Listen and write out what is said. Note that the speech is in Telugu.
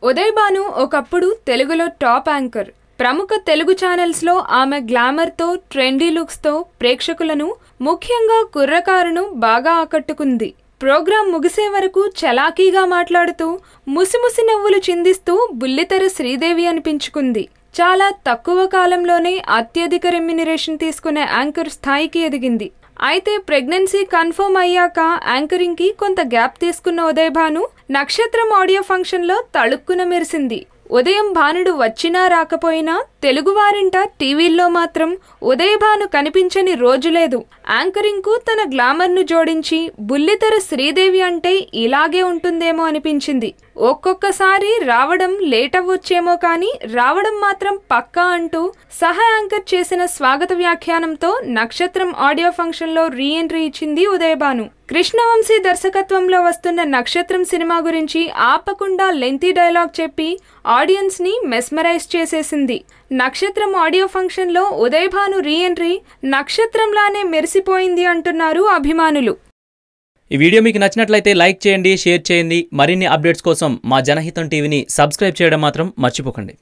ఉదయ్ భాను ఒకప్పుడు తెలుగులో టాప్ యాంకర్. ప్రముఖ తెలుగు ఛానల్స్లో ఆమె గ్లామర్తో, ట్రెండీ లుక్స్తో ప్రేక్షకులను, ముఖ్యంగా కుర్రకారును బాగా ఆకట్టుకుంది. ప్రోగ్రాం ముగిసే వరకు చలాకీగా మాట్లాడుతూ, ముసిముసి నవ్వులు చిందిస్తూ బుల్లితెర శ్రీదేవి అనిపించుకుంది. చాలా తక్కువ కాలంలోనే అత్యధిక రెమ్యునరేషన్ తీసుకునే యాంకర్ స్థాయికి ఎదిగింది. అయితే ప్రెగ్నెన్సీ కన్ఫర్మ్ అయ్యాక యాంకరింగ్కి కొంత గ్యాప్ తీసుకున్న ఉదయ్ భాను నక్షత్రం ఆడియో ఫంక్షన్లో తళుక్కున మెరిసింది. ఉదయం భానుడు వచ్చినా రాకపోయినా తెలుగువారింట టీవీల్లో మాత్రం ఉదయ్ భాను కనిపించని రోజు లేదు. యాంకరింగ్కు తన గ్లామర్ను జోడించి బుల్లితెర శ్రీదేవి అంటే ఇలాగే ఉంటుందేమో అనిపించింది. ఒక్కొక్కసారి రావడం లేట్ అవ్వొచ్చేమో కానీ రావడం మాత్రం పక్కా అంటూ సహా యాంకర్ చేసిన స్వాగత వ్యాఖ్యానంతో నక్షత్రం ఆడియో ఫంక్షన్లో రీ ఎంట్రీ ఇచ్చింది ఉదయ్ భాను. కృష్ణవంశీ దర్శకత్వంలో వస్తున్న నక్షత్రం సినిమా గురించి ఆపకుండా లెంతీ డైలాగ్ చెప్పి ఆడియన్స్ ని మెస్మరైజ్ చేసేసింది. నక్షత్రం ఆడియో ఫంక్షన్లో ఉదయ్ భాను రీ ఎంట్రీ నక్షత్రంలానే మెరిసిపోయింది అంటున్నారు అభిమానులు. ఈ వీడియో మీకు నచ్చినట్లయితే లైక్ చేయండి, షేర్ చేయండి. మరిన్ని అప్డేట్స్ కోసం మా జనహితం టీవీని సబ్స్క్రైబ్ చేయడం మాత్రం మర్చిపోకండి.